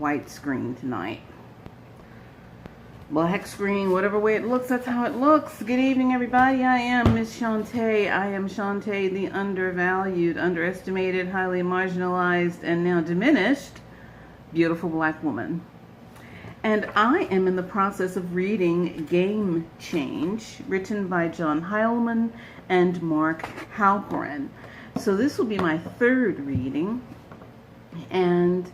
white screen tonight. Black screen, whatever way it looks, that's how it looks. Good evening, everybody. I am Miss Shantae. I am Shantae, the undervalued, underestimated, highly marginalized, and now diminished beautiful black woman. And I am in the process of reading Game Change, written by John Heilman and Mark Halperin. So this will be my third reading, and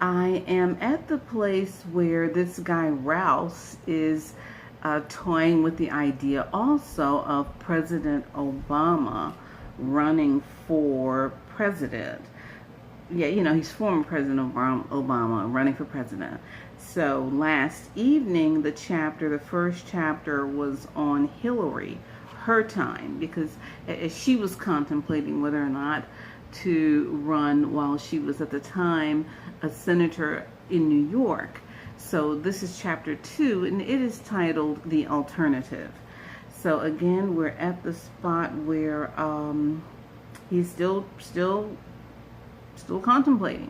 I am at the place where this guy Rouse is toying with the idea also of President Obama running for president. Yeah, you know, he's former President Obama running for president. So last evening, the first chapter was on Hillary, her time, because she was contemplating whether or not to run while she was at the time a senator in New York. So this is chapter 2, and it is titled The Alternative. So again, we're at the spot where he's still contemplating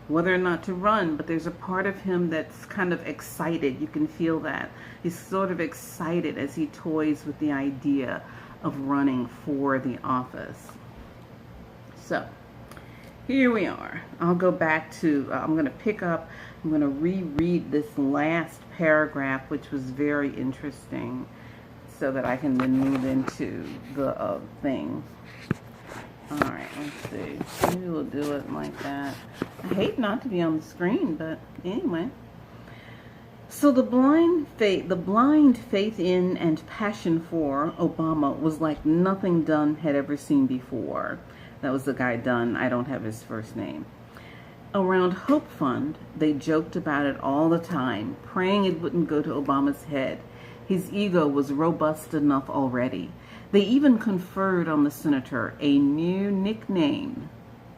whether or not to run, but there's a part of him that's kind of excited. You can feel that. He's sort of excited as he toys with the idea of running for the office. So here we are. I'll go back to, I'm going to reread this last paragraph, which was very interesting, so that I can then move into the thing. Alright, let's see. Maybe we'll do it like that. I hate not to be on the screen, but anyway. So the blind faith in and passion for Obama was like nothing Dunn had ever seen before. That was the guy Dunn. I don't have his first name. Around Hope Fund, they joked about it all the time, praying it wouldn't go to Obama's head. His ego was robust enough already. They even conferred on the senator a new nickname,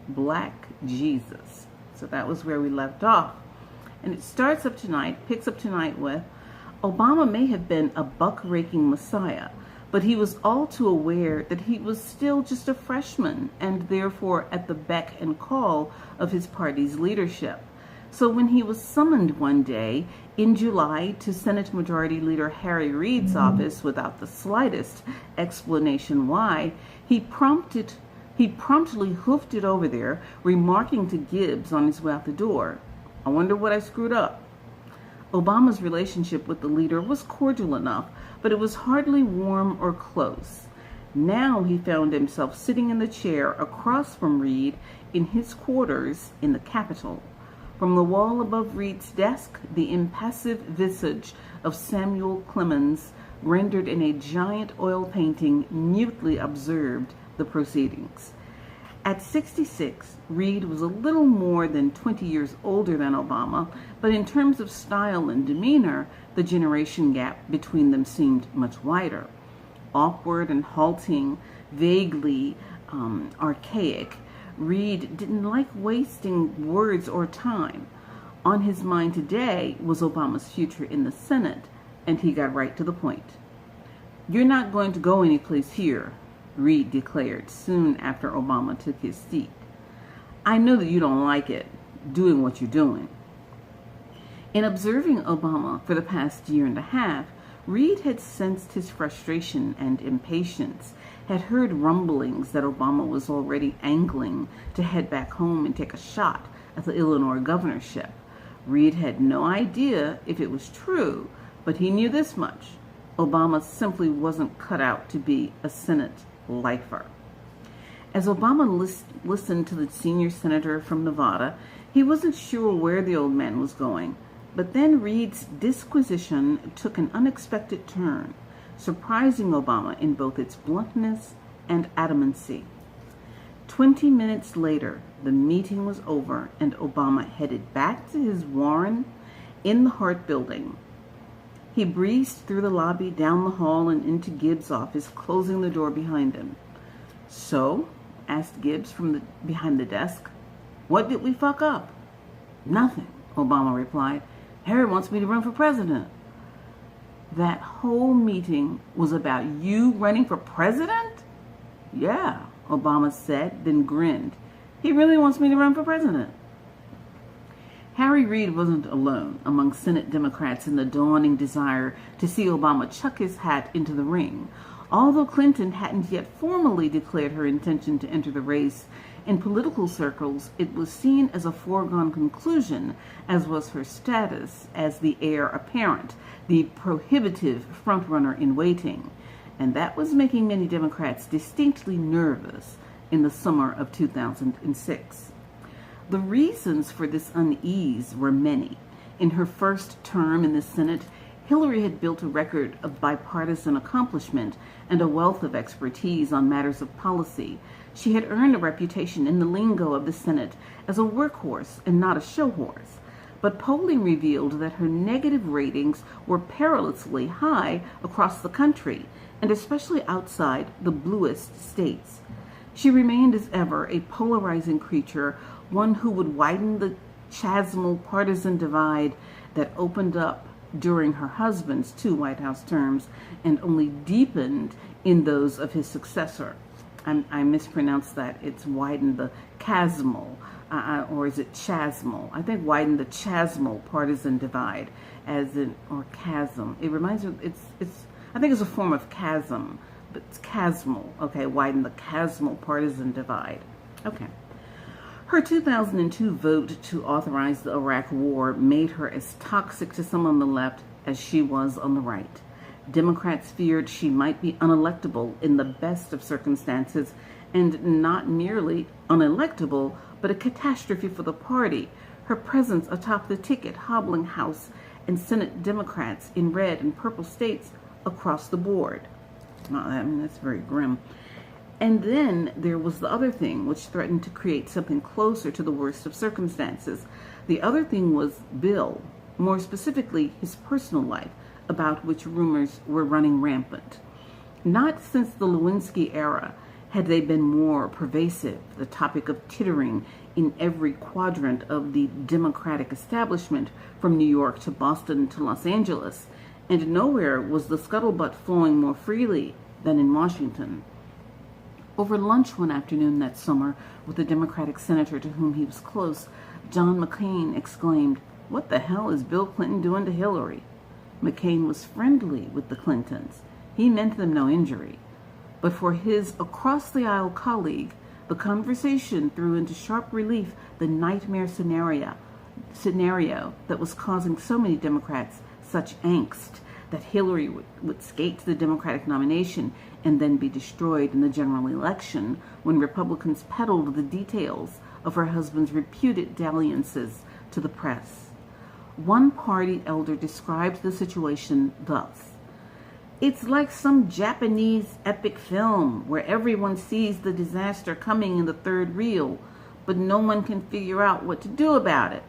Black Jesus. So that was where we left off. And it picks up tonight with, Obama may have been a buck-raking messiah, but he was all too aware that he was still just a freshman and therefore at the beck and call of his party's leadership. So when he was summoned one day in July to Senate Majority Leader Harry Reid's office without the slightest explanation why, he promptly hoofed it over there, remarking to Gibbs on his way out the door, "I wonder what I screwed up." Obama's relationship with the leader was cordial enough, but it was hardly warm or close. Now he found himself sitting in the chair across from Reid in his quarters in the Capitol. From the wall above Reid's desk, the impassive visage of Samuel Clemens, rendered in a giant oil painting, mutely observed the proceedings. At 66, Reid was a little more than 20 years older than Obama, but in terms of style and demeanor, the generation gap between them seemed much wider. Awkward and halting, vaguely archaic, Reid didn't like wasting words or time. On his mind today was Obama's future in the Senate, and he got right to the point. "You're not going to go anyplace here," Reid declared soon after Obama took his seat. "I know that you don't like it, doing what you're doing." In observing Obama for the past year and a half, Reid had sensed his frustration and impatience, had heard rumblings that Obama was already angling to head back home and take a shot at the Illinois governorship. Reid had no idea if it was true, but he knew this much: Obama simply wasn't cut out to be a Senate lifer. As Obama listened to the senior senator from Nevada, he wasn't sure where the old man was going. But then Reid's disquisition took an unexpected turn, surprising Obama in both its bluntness and adamancy. 20 minutes later, the meeting was over and Obama headed back to his warren in the Hart Building. He breezed through the lobby, down the hall, and into Gibbs' office, closing the door behind him. "So?" asked Gibbs from behind the desk. "What did we fuck up?" "Nothing," Obama replied. "Harry wants me to run for president." "That whole meeting was about you running for president?" "Yeah," Obama said, then grinned. "He really wants me to run for president." Harry Reid wasn't alone among Senate Democrats in the dawning desire to see Obama chuck his hat into the ring. Although Clinton hadn't yet formally declared her intention to enter the race, in political circles it was seen as a foregone conclusion, as was her status as the heir apparent, the prohibitive frontrunner in waiting. And that was making many Democrats distinctly nervous in the summer of 2006. The reasons for this unease were many. In her first term in the Senate, Hillary had built a record of bipartisan accomplishment and a wealth of expertise on matters of policy. She had earned a reputation in the lingo of the Senate as a workhorse and not a show horse. But polling revealed that her negative ratings were perilously high across the country, and especially outside the bluest states. She remained as ever a polarizing creature, one who would widen the chasmal partisan divide that opened up during her husband's 2 White House terms and only deepened in those of his successor. I mispronounced that. It's widened the chasmal, or is it chasmal? I think widened the chasmal partisan divide, as in, or chasm. It reminds me, I think it's a form of chasm, but it's chasmal. Okay, widen the chasmal partisan divide. Okay. Her 2002 vote to authorize the Iraq War made her as toxic to some on the left as she was on the right. Democrats feared she might be unelectable in the best of circumstances, and not merely unelectable, but a catastrophe for the party, her presence atop the ticket hobbling House and Senate Democrats in red and purple states across the board. I mean, that's very grim. And then there was the other thing, which threatened to create something closer to the worst of circumstances. The other thing was Bill, more specifically his personal life, about which rumors were running rampant. Not since the Lewinsky era had they been more pervasive, the topic of tittering in every quadrant of the Democratic establishment, from New York to Boston to Los Angeles, and nowhere was the scuttlebutt flowing more freely than in Washington. Over lunch one afternoon that summer with a Democratic senator to whom he was close, John McCain exclaimed, "What the hell is Bill Clinton doing to Hillary?" McCain was friendly with the Clintons. He meant them no injury. But for his across-the-aisle colleague, the conversation threw into sharp relief the nightmare scenario that was causing so many Democrats such angst, that Hillary would skate to the Democratic nomination and then be destroyed in the general election when Republicans peddled the details of her husband's reputed dalliances to the press. One party elder described the situation thus: "It's like some Japanese epic film where everyone sees the disaster coming in the third reel, but no one can figure out what to do about it."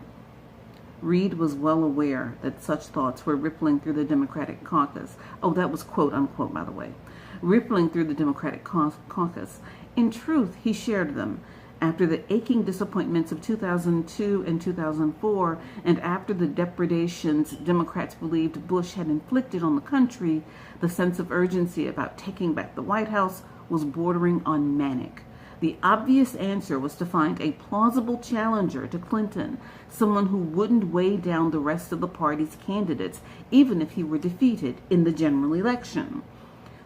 Reid was well aware that such thoughts were rippling through the Democratic caucus. Oh, that was quote unquote, by the way. Rippling through the Democratic caucus. In truth, he shared them. After the aching disappointments of 2002 and 2004, and after the depredations Democrats believed Bush had inflicted on the country, the sense of urgency about taking back the White House was bordering on manic. The obvious answer was to find a plausible challenger to Clinton, someone who wouldn't weigh down the rest of the party's candidates, even if he were defeated in the general election.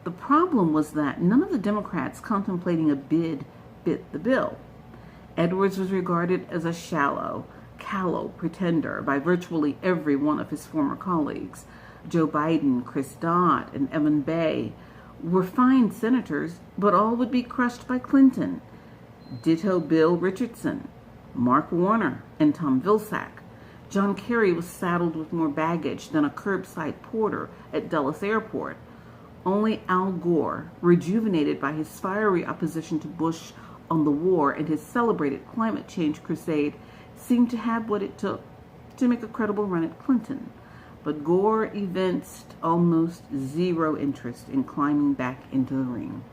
The problem was that none of the Democrats contemplating a bid fit the bill. Edwards was regarded as a callow pretender by virtually every one of his former colleagues. Joe Biden, Chris Dodd, and Evan Bayh were fine senators, but all would be crushed by Clinton. Ditto Bill Richardson, Mark Warner, and Tom Vilsack. John Kerry was saddled with more baggage than a curbside porter at Dulles Airport. Only Al Gore, rejuvenated by his fiery opposition to Bush on the war and his celebrated climate change crusade, seemed to have what it took to make a credible run at Clinton. But Gore evinced almost zero interest in climbing back into the ring.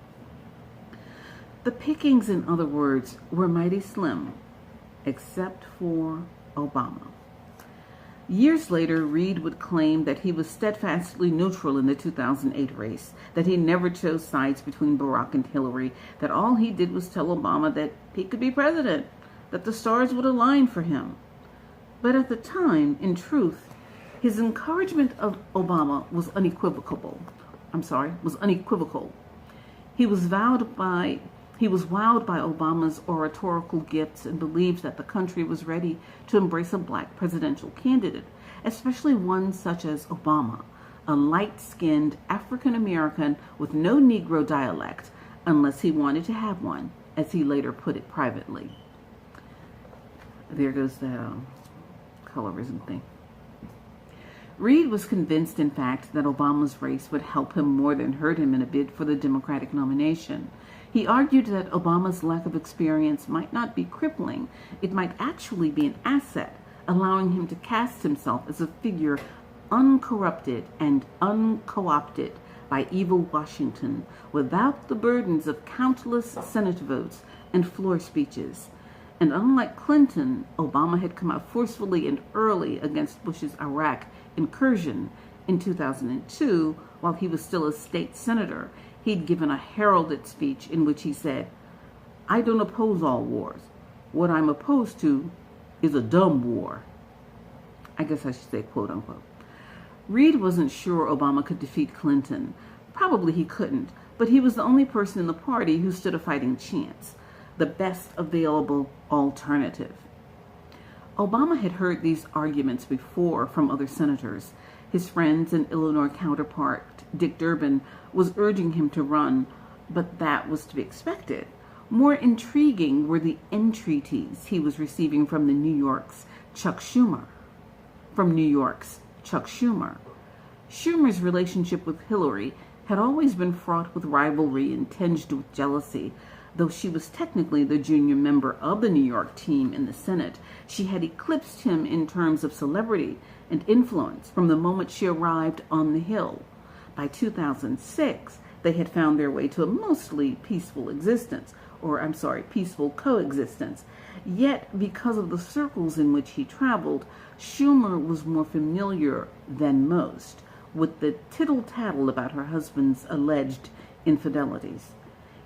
The pickings, in other words, were mighty slim, except for Obama. Years later, Reid would claim that he was steadfastly neutral in the 2008 race, that he never chose sides between Barack and Hillary, that all he did was tell Obama that he could be president, that the stars would align for him. But at the time, in truth, his encouragement of Obama was unequivocal. Was unequivocal. He was wowed by Obama's oratorical gifts and believed that the country was ready to embrace a black presidential candidate, especially one such as Obama, a light-skinned African American with no Negro dialect, unless he wanted to have one, as he later put it privately. There goes that colorism thing. Reed was convinced, in fact, that Obama's race would help him more than hurt him in a bid for the Democratic nomination. He argued that Obama's lack of experience might not be crippling. It might actually be an asset, allowing him to cast himself as a figure uncorrupted and unco-opted by evil Washington, without the burdens of countless Senate votes and floor speeches. And unlike Clinton, Obama had come out forcefully and early against Bush's Iraq incursion in 2002 while he was still a state senator. He'd given a heralded speech in which he said, "I don't oppose all wars. What I'm opposed to is a dumb war." I guess I should say quote unquote. Reed wasn't sure Obama could defeat Clinton. Probably he couldn't, but he was the only person in the party who stood a fighting chance, the best available alternative. Obama had heard these arguments before from other senators. His friends and Illinois counterpart, Dick Durbin, was urging him to run, but that was to be expected. More intriguing were the entreaties he was receiving from New York's Chuck Schumer. Schumer's relationship with Hillary had always been fraught with rivalry and tinged with jealousy. Though she was technically the junior member of the New York team in the Senate, she had eclipsed him in terms of celebrity and influence from the moment she arrived on the Hill. By 2006, they had found their way to a mostly peaceful coexistence. Yet, because of the circles in which he traveled, Schumer was more familiar than most with the tittle-tattle about her husband's alleged infidelities.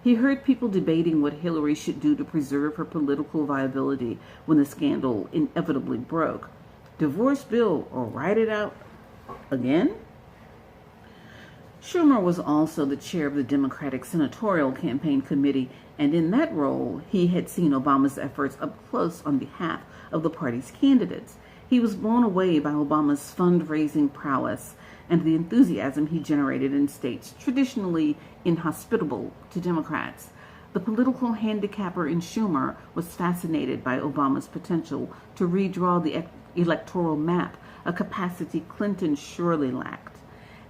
He heard people debating what Hillary should do to preserve her political viability when the scandal inevitably broke. Divorce bill or write it out again? Schumer was also the chair of the Democratic Senatorial Campaign Committee, and in that role, he had seen Obama's efforts up close on behalf of the party's candidates. He was blown away by Obama's fundraising prowess and the enthusiasm he generated in states traditionally inhospitable to Democrats. The political handicapper in Schumer was fascinated by Obama's potential to redraw the electoral map, a capacity Clinton surely lacked.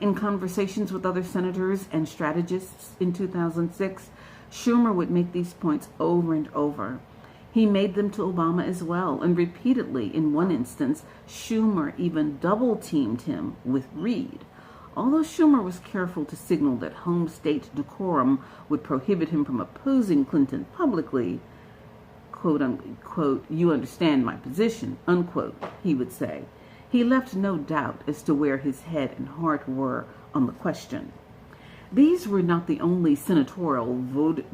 In conversations with other senators and strategists in 2006, Schumer would make these points over and over. He made them to Obama as well, and repeatedly, in one instance, Schumer even double-teamed him with Reed. Although Schumer was careful to signal that home state decorum would prohibit him from opposing Clinton publicly, quote unquote, "You understand my position," unquote, he would say, he left no doubt as to where his head and heart were on the question. These were not the only senatorial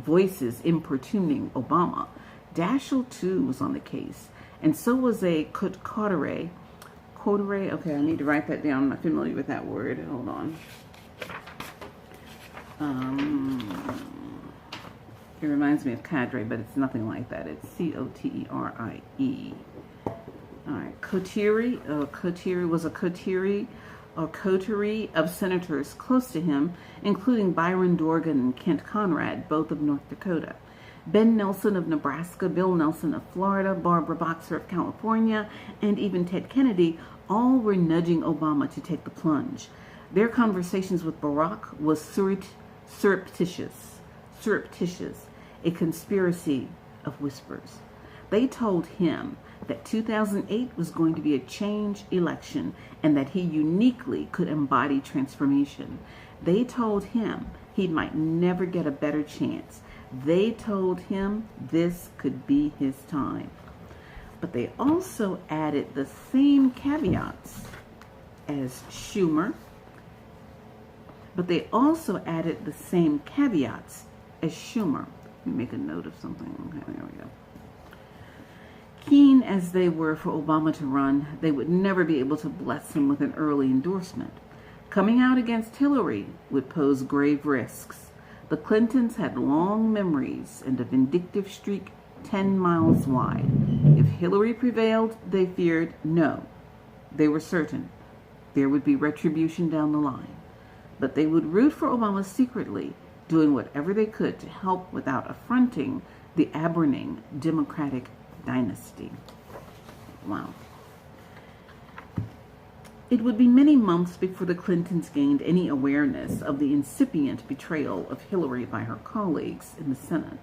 voices importuning Obama. Daschle, too, was on the case, and so was a coterie. Okay, I need to write that down. I'm not familiar with that word. Hold on. It reminds me of cadre, but it's nothing like that. It's C-O-T-E-R-I-E. All right, coterie. Coterie was a coterie of senators close to him, including Byron Dorgan and Kent Conrad, both of North Dakota. Ben Nelson of Nebraska, Bill Nelson of Florida, Barbara Boxer of California, and even Ted Kennedy all were nudging Obama to take the plunge. Their conversations with Barack was surreptitious, a conspiracy of whispers. They told him that 2008 was going to be a change election and that he uniquely could embody transformation. They told him he might never get a better chance. They told him this could be his time. But they also added the same caveats as Schumer. Let me make a note of something. Okay, there we go. keen as they were for Obama to run, they would never be able to bless him with an early endorsement. Coming out against Hillary would pose grave risks. The Clintons had long memories and a vindictive streak 10 miles wide. If Hillary prevailed, they feared no. They were certain there would be retribution down the line. But they would root for Obama secretly, doing whatever they could to help without affronting the Aberning Democratic dynasty. Wow. It would be many months before the Clintons gained any awareness of the incipient betrayal of Hillary by her colleagues in the Senate.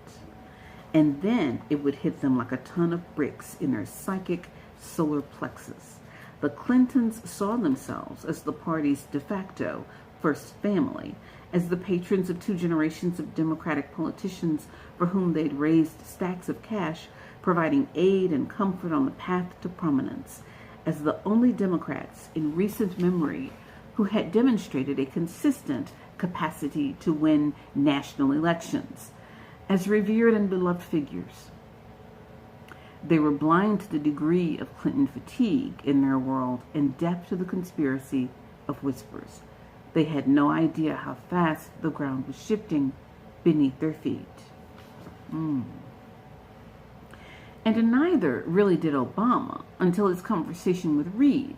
And then it would hit them like a ton of bricks in their psychic solar plexus. The Clintons saw themselves as the party's de facto first family, as the patrons of 2 generations of Democratic politicians for whom they'd raised stacks of cash, providing aid and comfort on the path to prominence, as the only Democrats in recent memory who had demonstrated a consistent capacity to win national elections, as revered and beloved figures. They were blind to the degree of Clinton fatigue in their world and deaf to the conspiracy of whispers. They had no idea how fast the ground was shifting beneath their feet. And neither really did Obama until his conversation with Reid.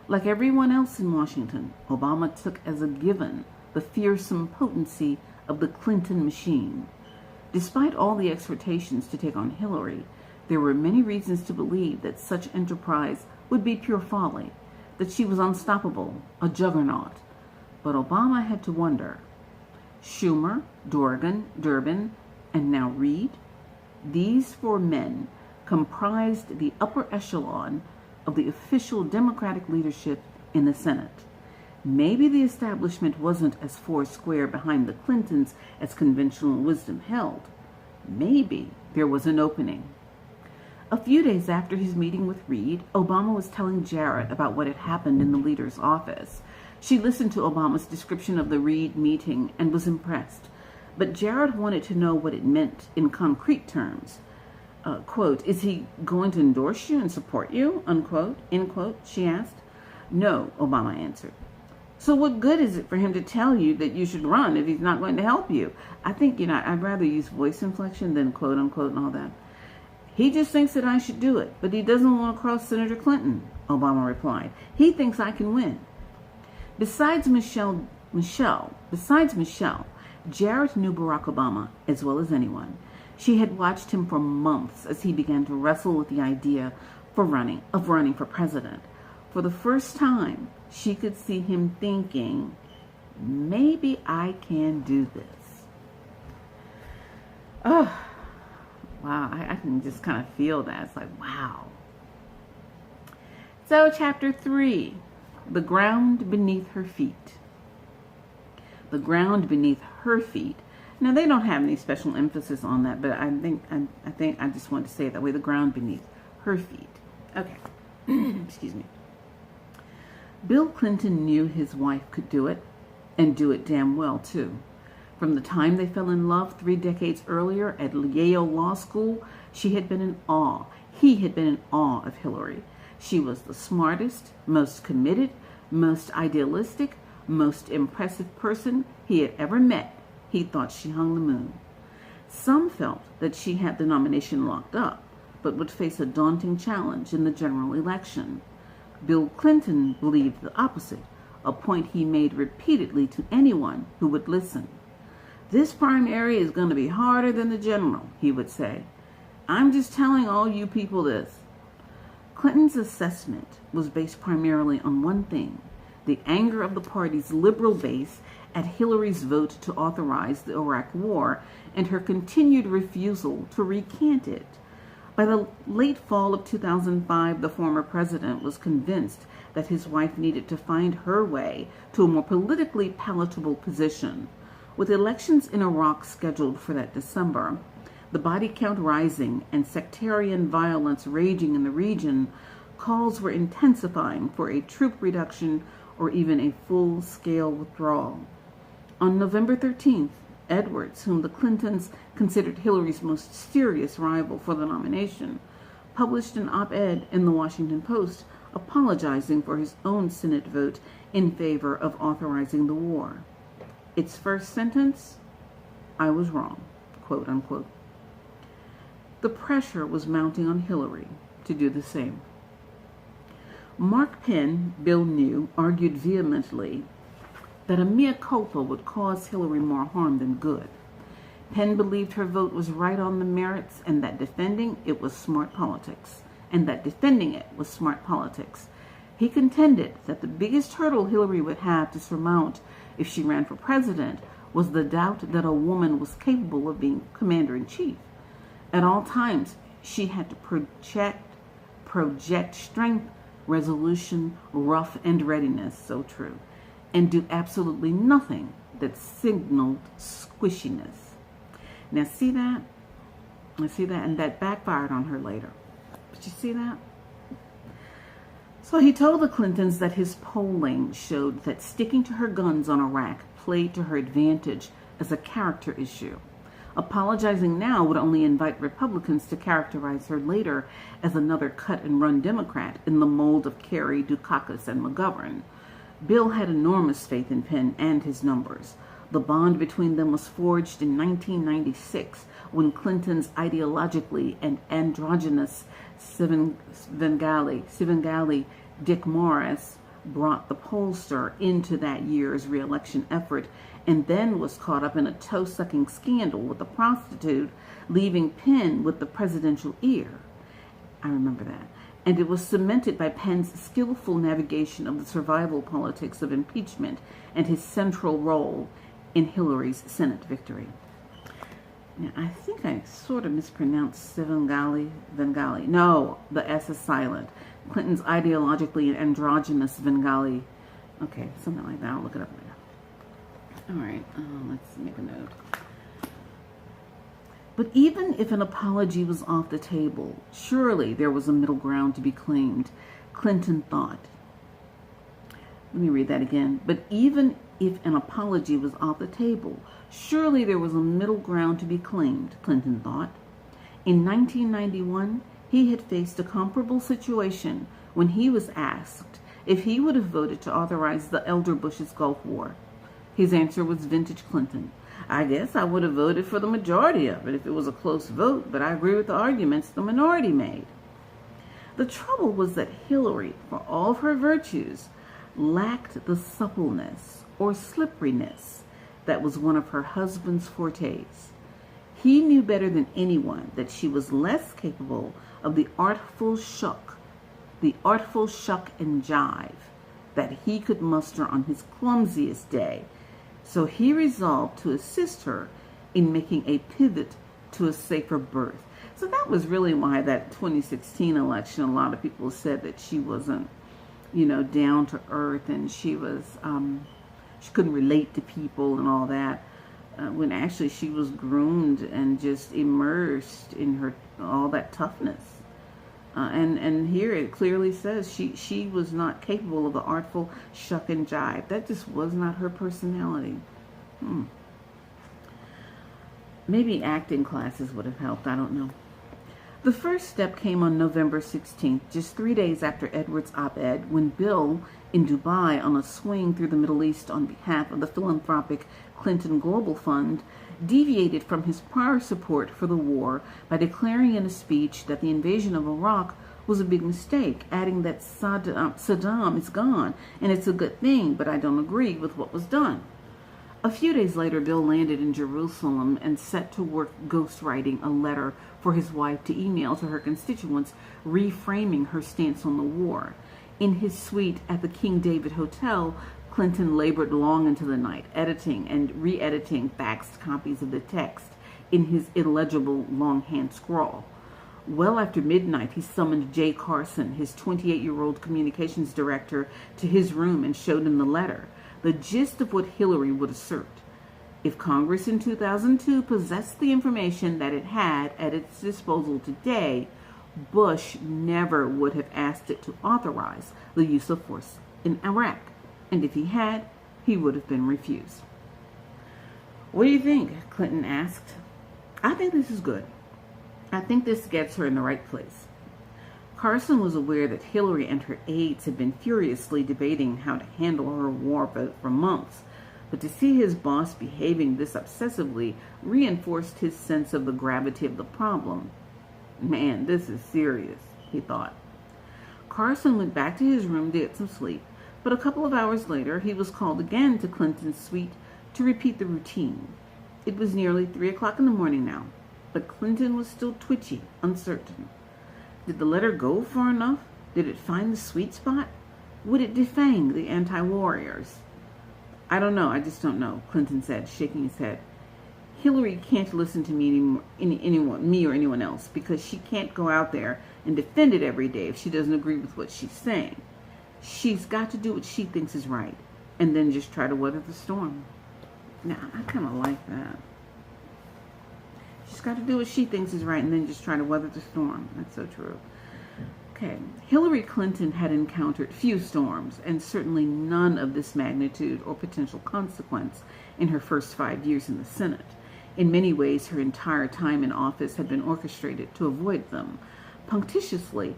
Like everyone else in Washington, Obama took as a given the fearsome potency of the Clinton machine. Despite all the exhortations to take on Hillary, there were many reasons to believe that such enterprise would be pure folly, that she was unstoppable, a juggernaut. But Obama had to wonder, Schumer, Durbin, and now Reid, these 4 men comprised the upper echelon of the official Democratic leadership in the Senate. Maybe the establishment wasn't as foursquare behind the Clintons as conventional wisdom held. Maybe there was an opening. A few days after his meeting with Reid, Obama was telling Jarrett about what had happened in the leader's office. She listened to Obama's description of the Reid meeting and was impressed. But Jarrett wanted to know what it meant in concrete terms. Quote, "Is he going to endorse you and support you?" Unquote, end quote, she asked. "No," Obama answered. "So what good is it for him to tell you that you should run if he's not going to help you?" I think, I'd rather use voice inflection than quote unquote and all that. "He just thinks that I should do it, but he doesn't want to cross Senator Clinton," Obama replied. "He thinks I can win." Besides Michelle, Jarrett knew Barack Obama as well as anyone. She had watched him for months as he began to wrestle with the idea of running for president. For the first time, she could see him thinking, maybe I can do this. Oh, wow, I can just kind of feel that. It's like, wow. So, chapter 3, the ground beneath her feet. The ground beneath her feet. Now, they don't have any special emphasis on that, but I think I just want to say it that way, the ground beneath her feet. Okay. Excuse me. Bill Clinton knew his wife could do it, and do it damn well, too. From the time they fell in love 3 decades earlier at Yale Law School, she had been in awe. He had been in awe of Hillary. She was the smartest, most committed, most idealistic, most impressive person he had ever met. He thought she hung the moon. Some felt that she had the nomination locked up, but would face a daunting challenge in the general election. Bill Clinton believed the opposite, a point he made repeatedly to anyone who would listen. "This primary is going to be harder than the general," he would say. "I'm just telling all you people this." Clinton's assessment was based primarily on one thing: the anger of the party's liberal base at Hillary's vote to authorize the Iraq War and her continued refusal to recant it. By the late fall of 2005, the former president was convinced that his wife needed to find her way to a more politically palatable position. With elections in Iraq scheduled for that December, the body count rising and sectarian violence raging in the region, calls were intensifying for a troop reduction or even a full-scale withdrawal. On November 13th, Edwards, whom the Clintons considered Hillary's most serious rival for the nomination, published an op-ed in the Washington Post apologizing for his own Senate vote in favor of authorizing the war. Its first sentence, "I was wrong," quote unquote. The pressure was mounting on Hillary to do the same. Mark Penn, Bill knew, argued vehemently that a mea culpa would cause Hillary more harm than good. Penn believed her vote was right on the merits and that defending it was smart politics. He contended that the biggest hurdle Hillary would have to surmount if she ran for president was the doubt that a woman was capable of being commander-in-chief. At all times, she had to project strength, resolution, rough, and readiness, so true, and do absolutely nothing that signaled squishiness. Now see that? And that backfired on her later. Did you see that? So he told the Clintons that his polling showed that sticking to her guns on Iraq played to her advantage as a character issue. Apologizing now would only invite Republicans to characterize her later as another cut-and-run Democrat in the mold of Kerry, Dukakis, and McGovern. Bill had enormous faith in Penn and his numbers. The bond between them was forged in 1996 when Clinton's ideologically and androgynous Svengali Dick Morris brought the pollster into that year's re-election effort and then was caught up in a toe-sucking scandal with a prostitute, leaving Penn with the presidential ear. I remember that. And it was cemented by Penn's skillful navigation of the survival politics of impeachment and his central role in Hillary's Senate victory. Now, I think I sort of mispronounced Svengali. No, the S is silent. Clinton's ideologically androgynous Svengali. Okay, something like that. I'll look it up later. All right, let's make a note. But even if an apology was off the table, surely there was a middle ground to be claimed, Clinton thought. Let me read that again. But even if an apology was off the table, surely there was a middle ground to be claimed, Clinton thought. In 1991, he had faced a comparable situation when he was asked if he would have voted to authorize the elder Bush's Gulf War. His answer was vintage Clinton. "I guess I would have voted for the majority of it if it was a close vote, but I agree with the arguments the minority made." The trouble was that Hillary, for all of her virtues, lacked the suppleness or slipperiness that was one of her husband's fortes. He knew better than anyone that she was less capable of the artful shuck and jive that he could muster on his clumsiest day. So he resolved to assist her in making a pivot to a safer berth. So that was really why that 2016 election, a lot of people said that she wasn't, down to earth, and she couldn't relate to people and all that, when actually she was groomed and just immersed in her all that toughness. And here it clearly says she was not capable of the artful shuck and jive. That just was not her personality. Maybe acting classes would have helped. I don't know. The first step came on November 16th, just 3 days after Edwards' op-ed, when Bill, in Dubai on a swing through the Middle East on behalf of the philanthropic Clinton Global Fund, deviated from his prior support for the war by declaring in a speech that the invasion of Iraq was a big mistake, adding that Saddam is gone and it's a good thing, but I don't agree with what was done. A few days later, Bill landed in Jerusalem and set to work ghostwriting a letter for his wife to email to her constituents, reframing her stance on the war. In his suite at the King David Hotel, Clinton labored long into the night, editing and re-editing faxed copies of the text in his illegible longhand scrawl. Well after midnight, he summoned Jay Carson, his 28-year-old communications director, to his room and showed him the letter, the gist of what Hillary would assert. If Congress in 2002 possessed the information that it had at its disposal today, Bush never would have asked it to authorize the use of force in Iraq. And if he had, he would have been refused. "What do you think?" Clinton asked. "I think this is good. I think this gets her in the right place." Carson was aware that Hillary and her aides had been furiously debating how to handle her war for months, but to see his boss behaving this obsessively reinforced his sense of the gravity of the problem. Man, this is serious, he thought. Carson went back to his room to get some sleep, but a couple of hours later he was called again to Clinton's suite to repeat the routine. It was nearly 3 o'clock in the morning now, but Clinton was still twitchy, uncertain. Did the letter go far enough? Did it find the sweet spot? Would it defang the anti-warriors? I don't know, I just don't know, Clinton said, shaking his head. Hillary can't listen to me or anyone else, because she can't go out there and defend it every day if she doesn't agree with what she's saying. She's got to do what she thinks is right, and then just try to weather the storm. Now, I kind of like that. She's got to do what she thinks is right and then just try to weather the storm. That's so true. Okay. Hillary Clinton had encountered few storms, and certainly none of this magnitude or potential consequence in her first 5 years in the Senate. In many ways, her entire time in office had been orchestrated to avoid them. Punctiliously,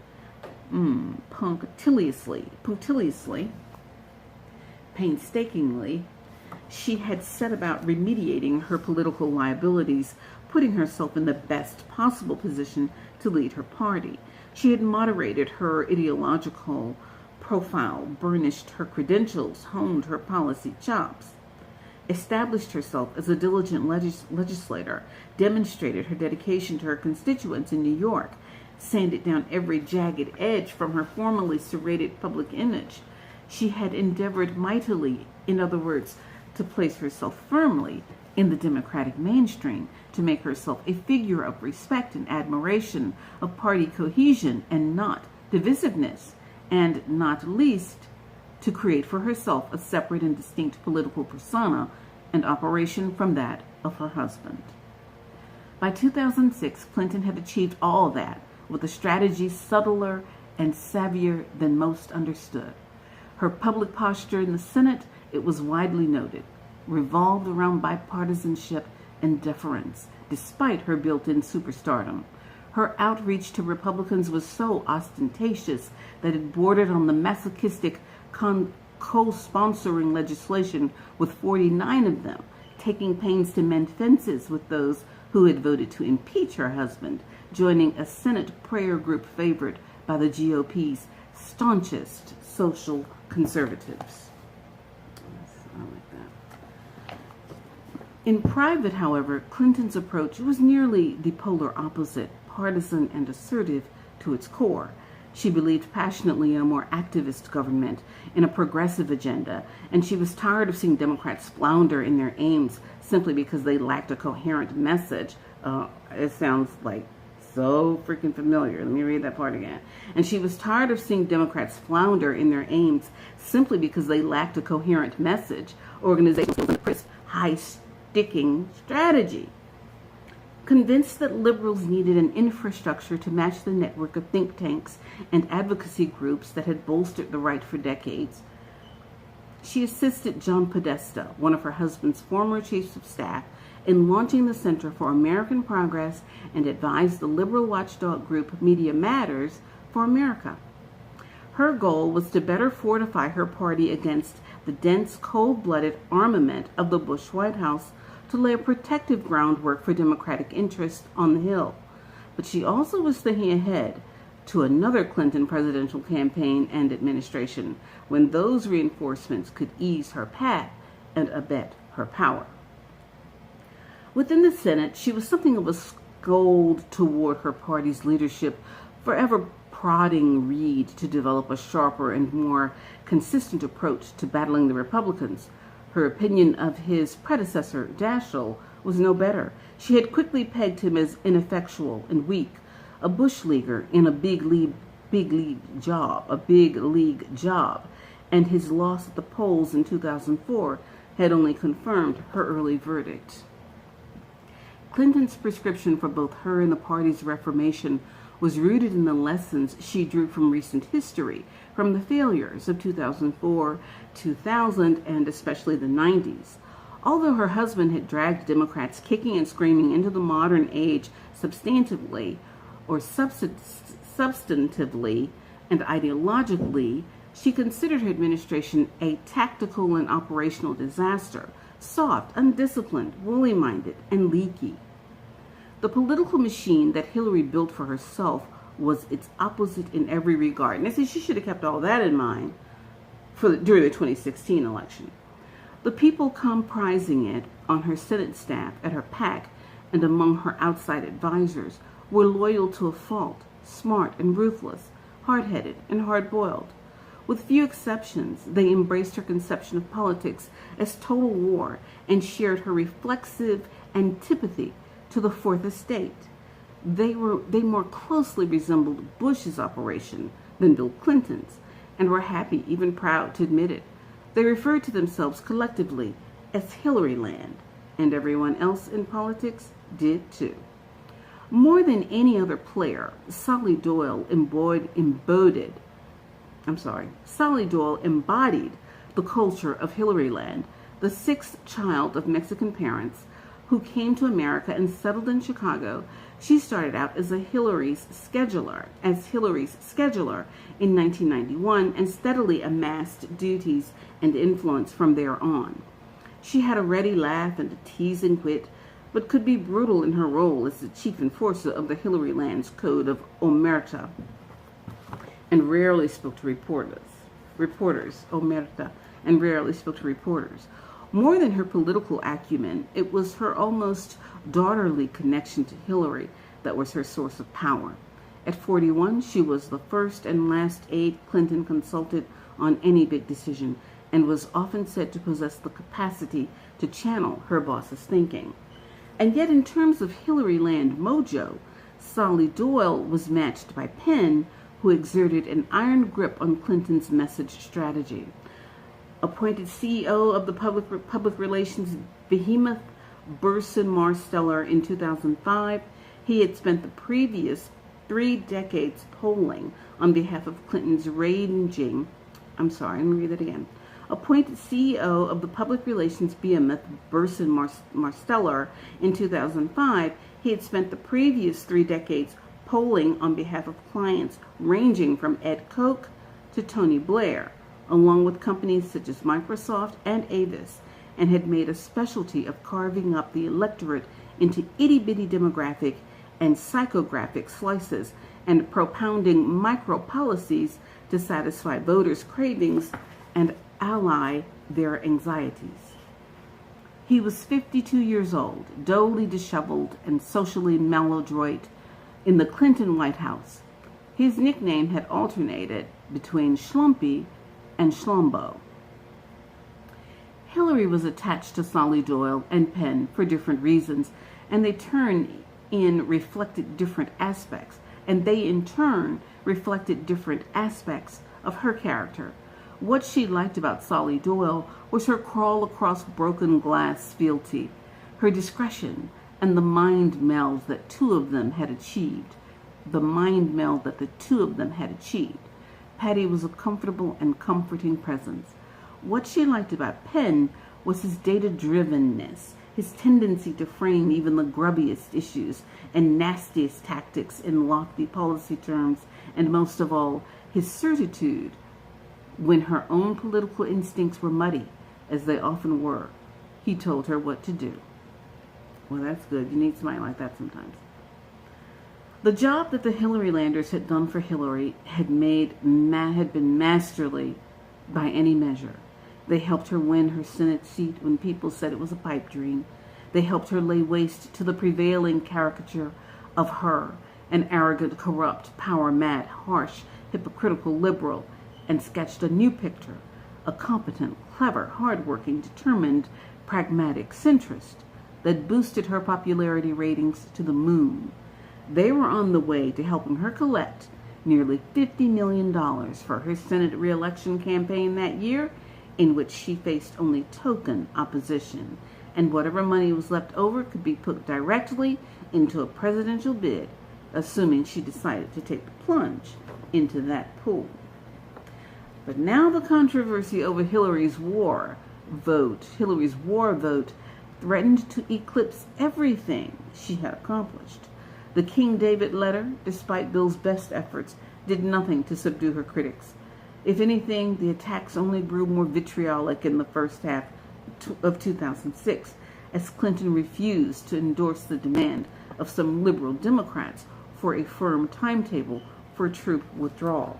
painstakingly, she had set about remediating her political liabilities, putting herself in the best possible position to lead her party. She had moderated her ideological profile, burnished her credentials, honed her policy chops, established herself as a diligent legislator, demonstrated her dedication to her constituents in New York, sanded down every jagged edge from her formerly serrated public image. She had endeavored mightily, in other words, to place herself firmly in the Democratic mainstream, to make herself a figure of respect and admiration, of party cohesion and not divisiveness, and not least, to create for herself a separate and distinct political persona and operation from that of her husband. By 2006, Clinton had achieved all that with a strategy subtler and savvier than most understood. Her public posture in the Senate, it was widely noted, revolved around bipartisanship and deference, despite her built-in superstardom. Her outreach to Republicans was so ostentatious that it bordered on the masochistic co-sponsoring legislation, with 49 of them taking pains to mend fences with those who had voted to impeach her husband, joining a Senate prayer group favored by the GOP's staunchest social conservatives. I like that. In private, however, Clinton's approach was nearly the polar opposite, partisan and assertive to its core. She believed passionately in a more activist government, in a progressive agenda, and she was tired of seeing Democrats flounder in their aims simply because they lacked a coherent message. It sounds like so freaking familiar. Let me read that part again. And she was tired of seeing Democrats flounder in their aims simply because they lacked a coherent message, organizational skills, and a crisp, high-sticking strategy. Convinced that liberals needed an infrastructure to match the network of think tanks and advocacy groups that had bolstered the right for decades, she assisted John Podesta, one of her husband's former chiefs of staff, in launching the Center for American Progress and advised the liberal watchdog group Media Matters for America. Her goal was to better fortify her party against the dense, cold-blooded armament of the Bush White House, to lay a protective groundwork for Democratic interest on the Hill. But she also was thinking ahead to another Clinton presidential campaign and administration, when those reinforcements could ease her path and abet her power. Within the Senate, she was something of a scold toward her party's leadership, forever prodding Reid to develop a sharper and more consistent approach to battling the Republicans. Her opinion of his predecessor, Daschle, was no better. She had quickly pegged him as ineffectual and weak, a bush leaguer in a big league job, and his loss at the polls in 2004 had only confirmed her early verdict. Clinton's prescription for both her and the party's reformation was rooted in the lessons she drew from recent history, from the failures of 2004, 2000, and especially the 90s. Although her husband had dragged Democrats kicking and screaming into the modern age substantively or substantively, substantively and ideologically, she considered her administration a tactical and operational disaster, soft, undisciplined, woolly-minded, and leaky. The political machine that Hillary built for herself was its opposite in every regard. And I say she should have kept all that in mind during the 2016 election. The people comprising it on her Senate staff, at her PAC, and among her outside advisors were loyal to a fault, smart and ruthless, hard-headed and hard-boiled. With few exceptions, they embraced her conception of politics as total war and shared her reflexive antipathy to the Fourth Estate. They more closely resembled Bush's operation than Bill Clinton's, and were happy, even proud, to admit it. They referred to themselves collectively as Hillary Land, and everyone else in politics did too. More than any other player, Sally Doyle embodied the culture of Hillary Land, the sixth child of Mexican parents who came to America and settled in Chicago. She started out as Hillary's scheduler in 1991 and steadily amassed duties and influence from there on. She had a ready laugh and a teasing wit, but could be brutal in her role as the chief enforcer of the Hillary Land's code of omerta, and rarely spoke to reporters. More than her political acumen, it was her almost daughterly connection to Hillary that was her source of power. At 41, she was the first and last aide Clinton consulted on any big decision, and was often said to possess the capacity to channel her boss's thinking. And yet, in terms of Hillary Land mojo, Sally Doyle was matched by Penn, who exerted an iron grip on Clinton's message strategy. Appointed CEO of the public relations behemoth Burson Marsteller in 2005, he had spent the previous 3 decades polling on behalf of Clinton's Appointed CEO of the public relations behemoth Burson Marsteller in 2005, he had spent the previous 3 decades polling on behalf of clients ranging from Ed Koch to Tony Blair, along with companies such as Microsoft and Avis, and had made a specialty of carving up the electorate into itty-bitty demographic and psychographic slices and propounding micro-policies to satisfy voters' cravings and allay their anxieties. He was 52 years old, dullly disheveled and socially maladroit in the Clinton White House. His nickname had alternated between Schlumpy and Schlumbo. Hillary was attached to Sally Doyle and Penn for different reasons, and they in turn reflected different aspects of her character. What she liked about Sally Doyle was her crawl across broken glass fealty, her discretion, and the mind meld that the two of them had achieved. Patty was a comfortable and comforting presence. What she liked about Penn was his data-drivenness, his tendency to frame even the grubbiest issues and nastiest tactics in lofty policy terms, and most of all, his certitude when her own political instincts were muddy, as they often were. He told her what to do. Well, that's good. You need somebody like that sometimes. The job that the Hillary Landers had done for Hillary had been masterly by any measure. They helped her win her Senate seat when people said it was a pipe dream. They helped her lay waste to the prevailing caricature of her, an arrogant, corrupt, power-mad, harsh, hypocritical liberal, and sketched a new picture, a competent, clever, hard-working, determined, pragmatic centrist that boosted her popularity ratings to the moon. They were on the way to helping her collect nearly $50 million for her Senate re-election campaign that year, in which she faced only token opposition, and whatever money was left over could be put directly into a presidential bid, assuming she decided to take the plunge into that pool. But now the controversy over Hillary's war vote threatened to eclipse everything she had accomplished. The King David letter, despite Bill's best efforts, did nothing to subdue her critics. If anything, the attacks only grew more vitriolic in the first half of 2006, as Clinton refused to endorse the demand of some liberal Democrats for a firm timetable for troop withdrawal.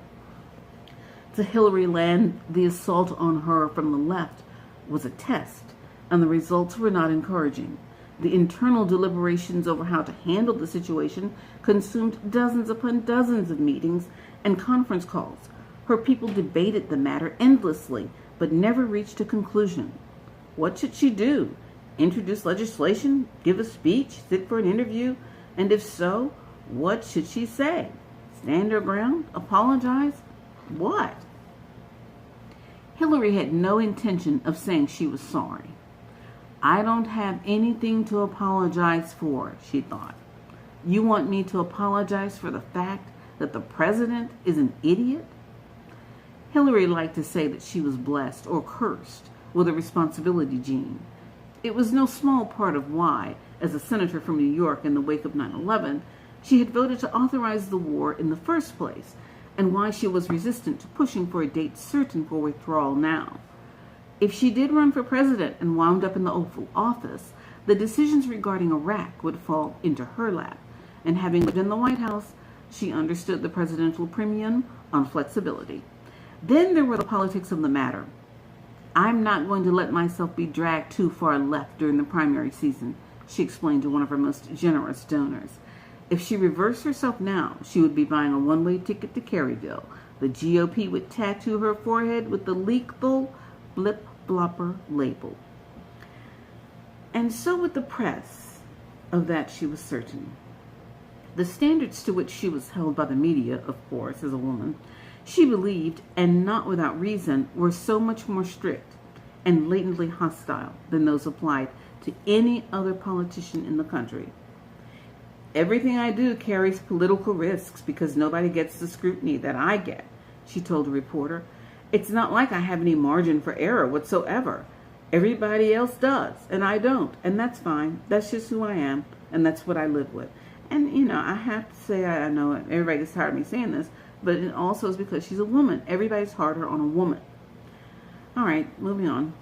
To Hillary land, the assault on her from the left was a test, and the results were not encouraging. The internal deliberations over how to handle the situation consumed dozens upon dozens of meetings and conference calls. Her people debated the matter endlessly, but never reached a conclusion. What should she do? Introduce legislation? Give a speech? Sit for an interview? And if so, what should she say? Stand her ground? Apologize? What? Hillary had no intention of saying she was sorry. I don't have anything to apologize for, she thought. You want me to apologize for the fact that the president is an idiot? Hillary liked to say that she was blessed or cursed with a responsibility gene. It was no small part of why, as a senator from New York in the wake of 9/11, she had voted to authorize the war in the first place, and why she was resistant to pushing for a date certain for withdrawal now. If she did run for president and wound up in the Oval Office, the decisions regarding Iraq would fall into her lap, and having lived in the White House, she understood the presidential premium on flexibility. Then there were the politics of the matter. I'm not going to let myself be dragged too far left during the primary season, she explained to one of her most generous donors. If she reversed herself now, she would be buying a one-way ticket to Kerryville. The GOP would tattoo her forehead with the lethal blip blopper label. And so with the press, of that she was certain. The standards to which she was held by the media, of course, as a woman, she believed, and not without reason, were so much more strict and latently hostile than those applied to any other politician in the country. Everything I do carries political risks because nobody gets the scrutiny that I get, she told a reporter. It's not like I have any margin for error whatsoever. Everybody else does, and I don't, and that's fine. That's just who I am, and that's what I live with. And, I have to say, I know everybody gets tired of me saying this, but it also is because she's a woman. Everybody's harder on a woman. All right, moving on.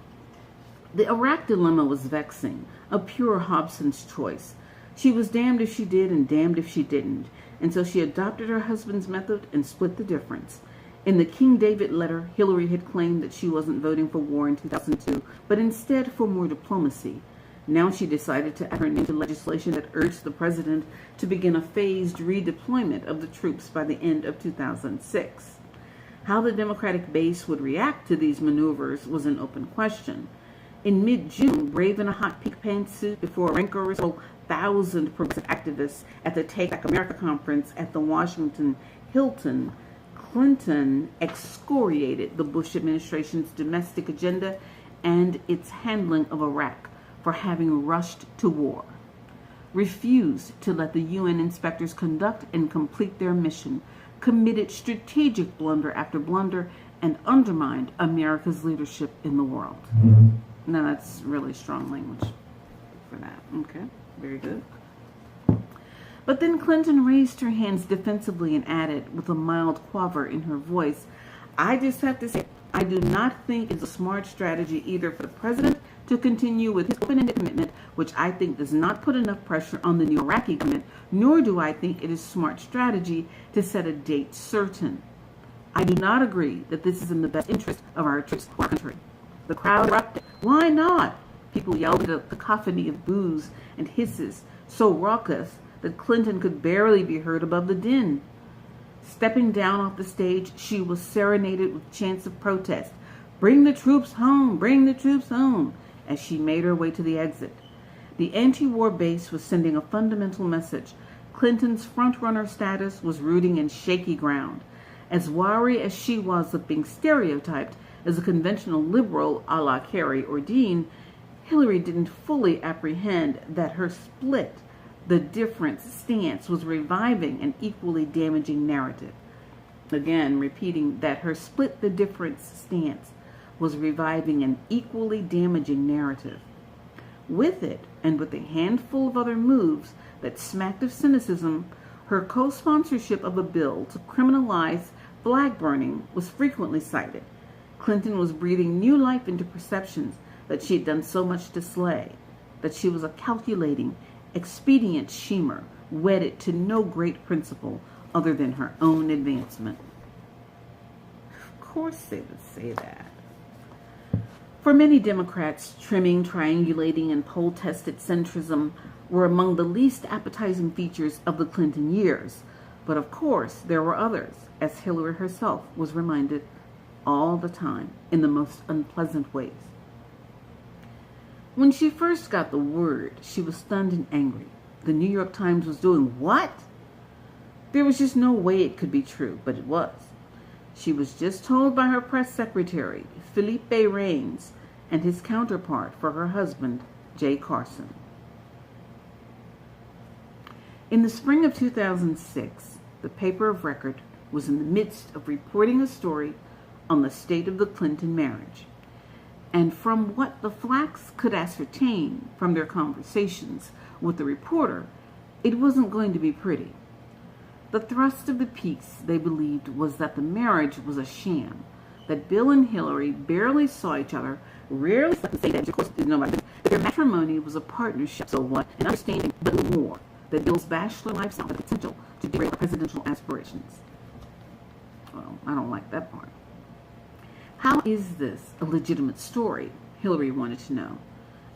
The Iraq dilemma was vexing, a pure Hobson's choice. She was damned if she did and damned if she didn't, and so she adopted her husband's method and split the difference. In the King David letter, Hillary had claimed that she wasn't voting for war in 2002, but instead for more diplomacy. Now she decided to enter into legislation that urged the president to begin a phased redeployment of the troops by the end of 2006. How the Democratic base would react to these maneuvers was an open question. In mid-June, brave in a hot pink pantsuit before a rancorous 1,000 progressive activists at the Take Back America conference at the Washington Hilton, Clinton excoriated the Bush administration's domestic agenda and its handling of Iraq for having rushed to war, refused to let the UN inspectors conduct and complete their mission, committed strategic blunder after blunder, and undermined America's leadership in the world. Now that's really strong language for that. Okay, very good. But then Clinton raised her hands defensively and added, with a mild quaver in her voice, I just have to say, I do not think it's a smart strategy either for the president to continue with his open-ended commitment, which I think does not put enough pressure on the new Iraqi government, nor do I think it is smart strategy to set a date certain. I do not agree that this is in the best interest of our troops or our country. The crowd erupted. Why not? People yelled at a cacophony of boos and hisses, so raucous that Clinton could barely be heard above the din. Stepping down off the stage, she was serenaded with chants of protest. Bring the troops home! Bring the troops home! As she made her way to the exit. The anti-war base was sending a fundamental message. Clinton's front-runner status was rooting in shaky ground. As wary as she was of being stereotyped as a conventional liberal a la Kerry or Dean, Hillary didn't fully apprehend that her split the difference stance was reviving an equally damaging narrative. Again, repeating that her split the difference stance was reviving an equally damaging narrative. With it, and with a handful of other moves that smacked of cynicism, her co-sponsorship of a bill to criminalize flag burning was frequently cited. Clinton was breathing new life into perceptions that she had done so much to slay, that she was a calculating, expedient schemer, wedded to no great principle other than her own advancement. Of course they would say that. For many Democrats, trimming, triangulating, and poll-tested centrism were among the least appetizing features of the Clinton years. But of course, there were others, as Hillary herself was reminded all the time, in the most unpleasant ways. When she first got the word, she was stunned and angry. The New York Times was doing what? There was just no way it could be true, but it was. She was just told by her press secretary, Philippe Raines, and his counterpart for her husband, Jay Carson. In the spring of 2006, the paper of record was in the midst of reporting a story on the state of the Clinton marriage. And from what the Flacks could ascertain from their conversations with the reporter, it wasn't going to be pretty. The thrust of the piece, they believed, was that the marriage was a sham, that Bill and Hillary barely saw each other, rarely say that, of course, that their matrimony was a partnership, so what, and understanding but little more, that Bill's bachelor lifestyle had the potential to derail presidential aspirations. Well, I don't like that part. How is this a legitimate story? Hillary wanted to know.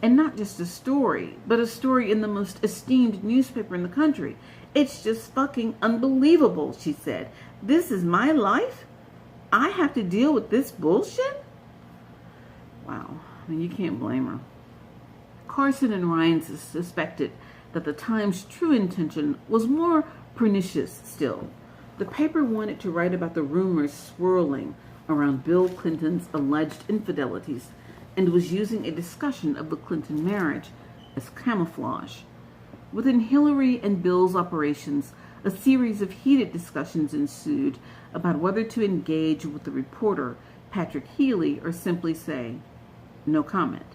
And not just a story, but a story in the most esteemed newspaper in the country. It's just fucking unbelievable, she said. This is my life? I have to deal with this bullshit? Wow, I mean, you can't blame her. Carson and Ryan suspected that the Times' true intention was more pernicious still. The paper wanted to write about the rumors swirling around Bill Clinton's alleged infidelities and was using a discussion of the Clinton marriage as camouflage. Within Hillary and Bill's operations, a series of heated discussions ensued about whether to engage with the reporter, Patrick Healy, or simply say, no comment.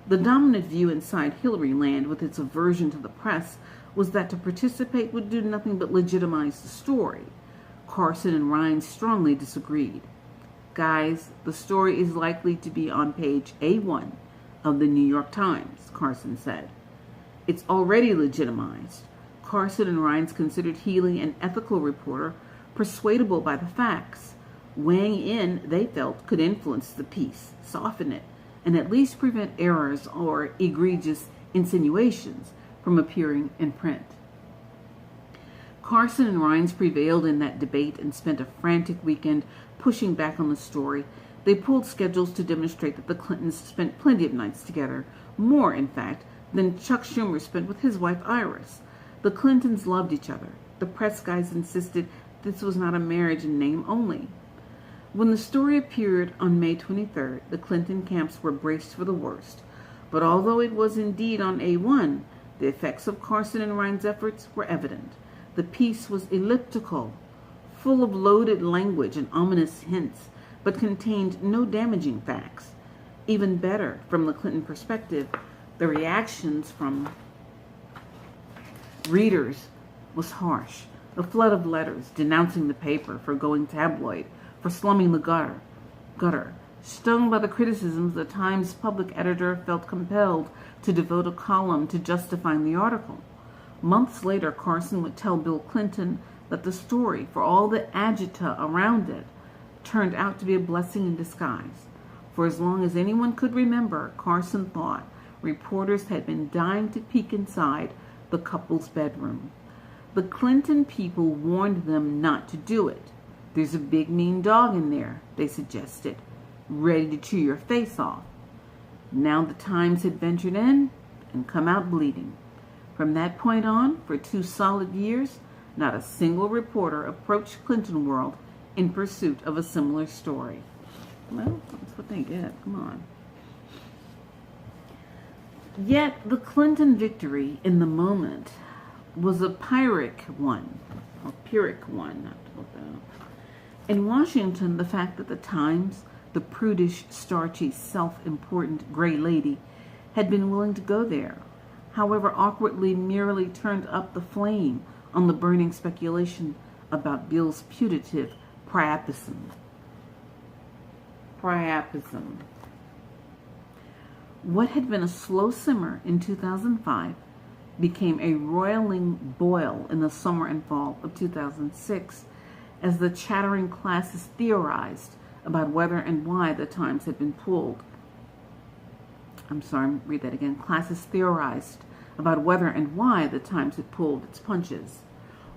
The dominant view inside Hillary land, with its aversion to the press, was that to participate would do nothing but legitimize the story. Carson and Ryan strongly disagreed. Guys, the story is likely to be on page A1 of the New York Times, Carson said. It's already legitimized. Carson and Ryan considered Healy an ethical reporter, persuadable by the facts. Weighing in, they felt, could influence the piece, soften it, and at least prevent errors or egregious insinuations from appearing in print. Carson and Ryan prevailed in that debate and spent a frantic weekend pushing back on the story. They pulled schedules to demonstrate that the Clintons spent plenty of nights together, more, in fact, than Chuck Schumer spent with his wife Iris. The Clintons loved each other. The press guys insisted this was not a marriage in name only. When the story appeared on May 23rd, the Clinton camps were braced for the worst. But although it was indeed on A1, the effects of Carson and Ryan's efforts were evident. The piece was elliptical, full of loaded language and ominous hints, but contained no damaging facts. Even better, from the Clinton perspective, the reactions from readers was harsh. A flood of letters denouncing the paper for going tabloid, for slumming the gutter. Stung by the criticisms, the Times public editor felt compelled to devote a column to justifying the article. Months later, Carson would tell Bill Clinton that the story, for all the agita around it, turned out to be a blessing in disguise. For as long as anyone could remember, Carson thought reporters had been dying to peek inside the couple's bedroom. The Clinton people warned them not to do it. There's a big mean dog in there, they suggested, ready to chew your face off. Now the Times had ventured in and come out bleeding. From that point on, for 2 solid years, not a single reporter approached Clinton World in pursuit of a similar story. Well, that's what they get. Come on. Yet the Clinton victory in the moment was a Pyrrhic one. In Washington, the fact that the Times, the prudish, starchy, self-important gray lady, had been willing to go there, however awkwardly merely turned up the flame on the burning speculation about Bill's putative priapism. What had been a slow simmer in 2005 became a roiling boil in the summer and fall of 2006 as the chattering classes theorized about whether and why the Times had been pulled. Classes theorized about whether and why the Times had pulled its punches.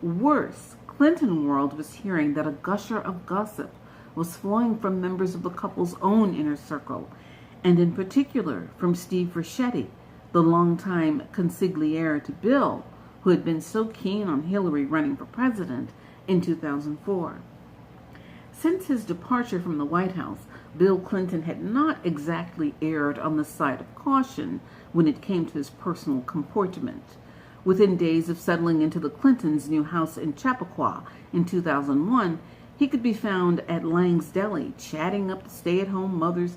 Worse, Clinton world was hearing that a gusher of gossip was flowing from members of the couple's own inner circle, and in particular from Steve Ricchetti, the longtime consigliere to Bill, who had been so keen on Hillary running for president in 2004. Since his departure from the White House, Bill Clinton had not exactly erred on the side of caution when it came to his personal comportment. Within days of settling into the Clintons' new house in Chappaqua in 2001, he could be found at Lang's Deli chatting up the stay-at-home mothers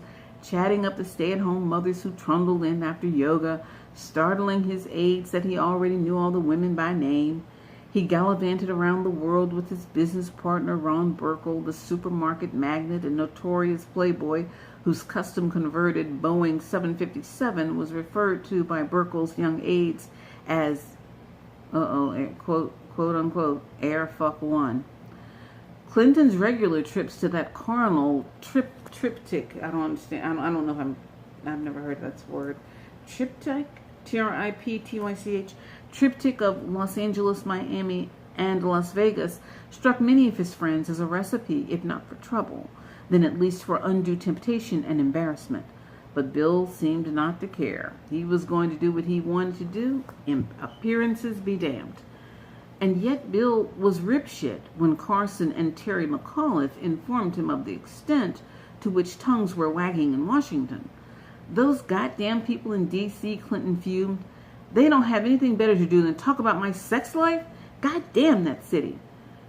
who trundled in after yoga, startling his aides that he already knew all the women by name. He gallivanted around the world with his business partner Ron Burkle, the supermarket magnate and notorious playboy whose custom-converted Boeing 757 was referred to by Burkle's young aides as, quote-unquote, Air Fuck One. Clinton's regular trips to that carnal triptych, I don't understand, I don't know if I've never heard that word, triptych, Triptych, triptych of Los Angeles, Miami, and Las Vegas struck many of his friends as a recipe, if not for trouble, then at least for undue temptation and embarrassment. But Bill seemed not to care. He was going to do what he wanted to do, appearances be damned. And yet Bill was ripshit when Carson and Terry McAuliffe informed him of the extent to which tongues were wagging in Washington. Those goddamn people in D.C., Clinton fumed. They don't have anything better to do than talk about my sex life? God damn that city.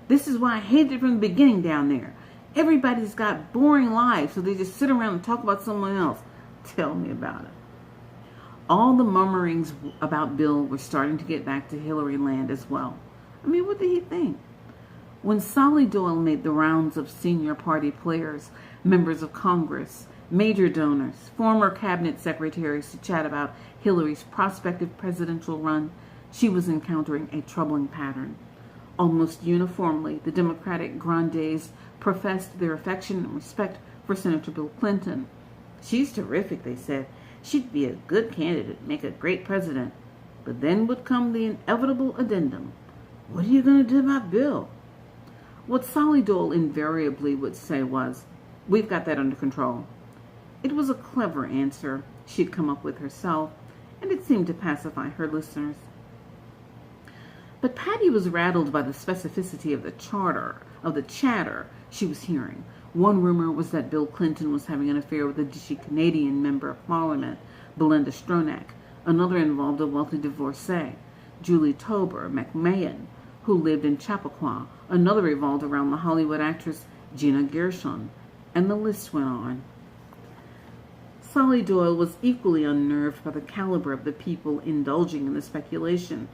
This is why I hated it from the beginning down there. Everybody's got boring lives, so they just sit around and talk about someone else. Tell me about it. All the murmurings about Bill were starting to get back to Hillary land as well. I mean, what did he think? When Solly Doyle made the rounds of senior party players, members of Congress, major donors, former cabinet secretaries to chat about Hillary's prospective presidential run, she was encountering a troubling pattern. Almost uniformly, the Democratic grandees professed their affection and respect for Senator Bill Clinton. She's terrific, they said. She'd be a good candidate, make a great president. But then would come the inevitable addendum. What are you going to do about Bill? What Solly Doyle invariably would say was, we've got that under control. It was a clever answer she'd come up with herself, and it seemed to pacify her listeners. But Patty was rattled by the specificity of the chatter she was hearing. One rumor was that Bill Clinton was having an affair with a dishy Canadian member of Parliament, Belinda Stronach. Another involved a wealthy divorcee, Julie Tober McMahon, who lived in Chappaqua. Another revolved around the Hollywood actress Gina Gershon, and the list went on. Solly Doyle was equally unnerved by the caliber of the people indulging in the speculation.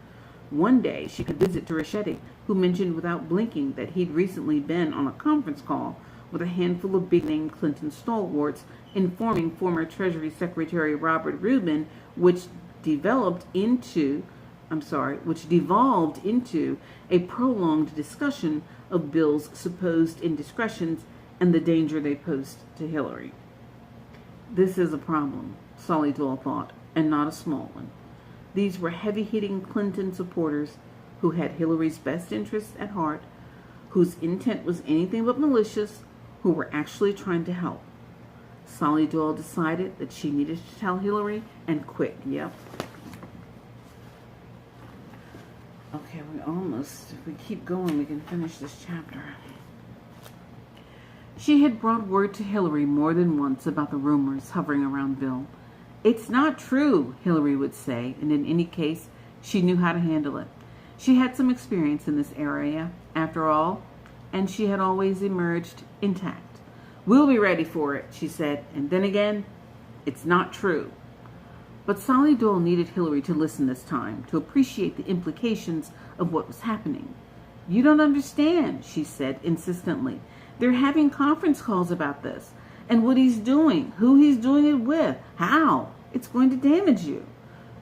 One day she could visit to Ricchetti, who mentioned without blinking that he'd recently been on a conference call with a handful of big-name Clinton stalwarts informing former Treasury Secretary Robert Rubin, which devolved into a prolonged discussion of Bill's supposed indiscretions and the danger they posed to Hillary. This is a problem, Solly Doyle thought, and not a small one. These were heavy-hitting Clinton supporters who had Hillary's best interests at heart, whose intent was anything but malicious, who were actually trying to help. Solly Doyle decided that she needed to tell Hillary, and quick. Yep. Okay, if we keep going, we can finish this chapter. She had brought word to Hillary more than once about the rumors hovering around Bill. It's not true, Hillary would say, and in any case, she knew how to handle it. She had some experience in this area, after all, and she had always emerged intact. We'll be ready for it, she said, and then again, it's not true. But Sally Doyle needed Hillary to listen this time, to appreciate the implications of what was happening. "You don't understand," she said insistently. "They're having conference calls about this. And what he's doing, who he's doing it with, how. It's going to damage you."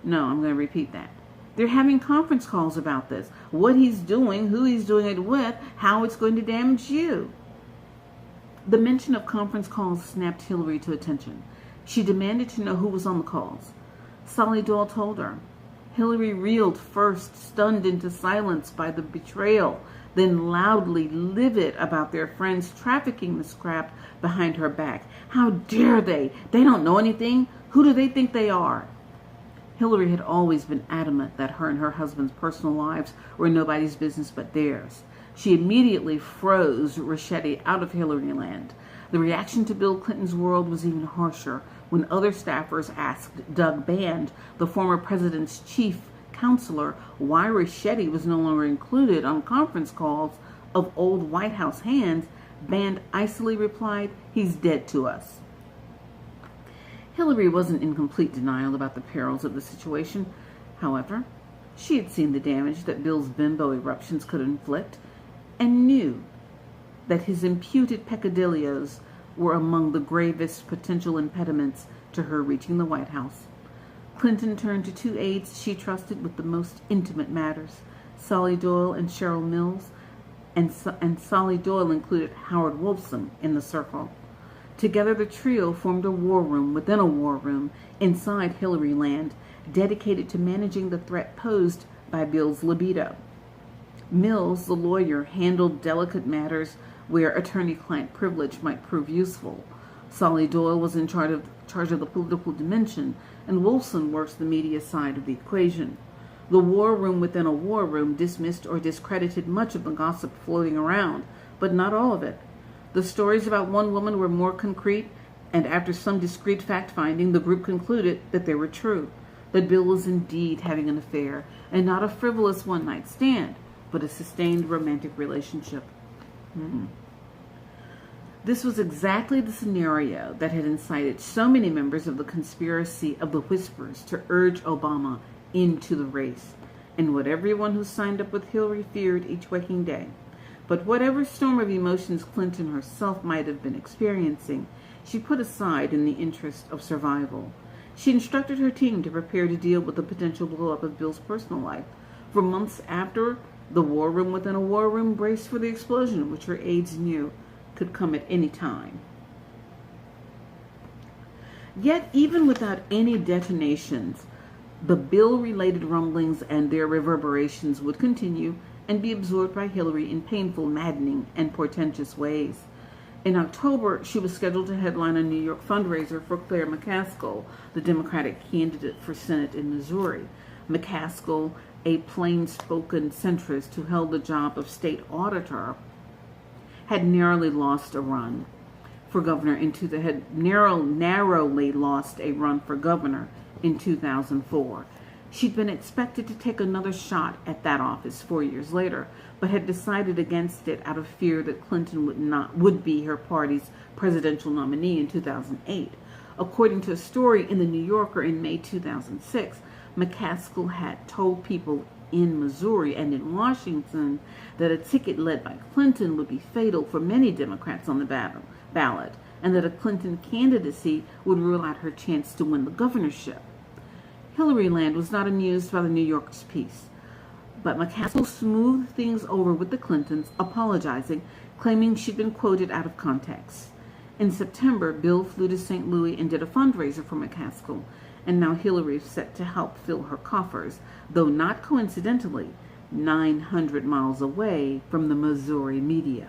No, I'm going to repeat that. "They're having conference calls about this. What he's doing, who he's doing it with, how it's going to damage you." The mention of conference calls snapped Hillary to attention. She demanded to know who was on the calls. Sally Doyle told her. Hillary reeled first, stunned into silence by the betrayal, then loudly livid about their friends trafficking the scrap behind her back. "How dare they? They don't know anything. Who do they think they are?" Hillary had always been adamant that her and her husband's personal lives were nobody's business but theirs. She immediately froze Ricchetti out of Hillary land. The reaction to Bill Clinton's world was even harsher when other staffers asked Doug Band, the former president's chief counselor, why Ricchetti was no longer included on conference calls of old White House hands. Band icily replied, "He's dead to us." Hillary wasn't in complete denial about the perils of the situation. However, she had seen the damage that Bill's bimbo eruptions could inflict and knew that his imputed peccadilloes were among the gravest potential impediments to her reaching the White House. Clinton turned to two aides she trusted with the most intimate matters, Sally Doyle and Cheryl Mills, and Sally Doyle included Howard Wolfson in the circle. Together the trio formed a war room within a war room inside Hillary land, dedicated to managing the threat posed by Bill's libido. Mills, the lawyer, handled delicate matters where attorney-client privilege might prove useful. Sally Doyle was in charge of the political dimension, and Wolfson works the media side of the equation. The war room within a war room dismissed or discredited much of the gossip floating around, but not all of it. The stories about one woman were more concrete, and after some discreet fact-finding, the group concluded that they were true, that Bill was indeed having an affair, and not a frivolous one-night stand, but a sustained romantic relationship. This was exactly the scenario that had incited so many members of the conspiracy of the Whispers to urge Obama into the race, and what everyone who signed up with Hillary feared each waking day. But whatever storm of emotions Clinton herself might have been experiencing, she put aside in the interest of survival. She instructed her team to prepare to deal with the potential blow-up of Bill's personal life. For months after, the war room within a war room braced for the explosion, which her aides knew could come at any time. Yet, even without any detonations, the Bill-related rumblings and their reverberations would continue and be absorbed by Hillary in painful, maddening, and portentous ways. In October, she was scheduled to headline a New York fundraiser for Claire McCaskill, the Democratic candidate for Senate in Missouri. McCaskill, a plain-spoken centrist who held the job of state auditor, had narrowly lost a run for governor narrowly lost a run for governor in 2004. She'd been expected to take another shot at that office 4 years later, but had decided against it out of fear that Clinton would be her party's presidential nominee in 2008. According to a story in the New Yorker in May 2006, McCaskill had told people in Missouri and in Washington that a ticket led by Clinton would be fatal for many Democrats on the ballot, and that a Clinton candidacy would rule out her chance to win the governorship. Hillary Land was not amused by the New Yorker's piece, but McCaskill smoothed things over with the Clintons, apologizing, claiming she'd been quoted out of context. In September, Bill flew to St. Louis and did a fundraiser for McCaskill, and now Hillary is set to help fill her coffers, though not coincidentally, 900 miles away from the Missouri media.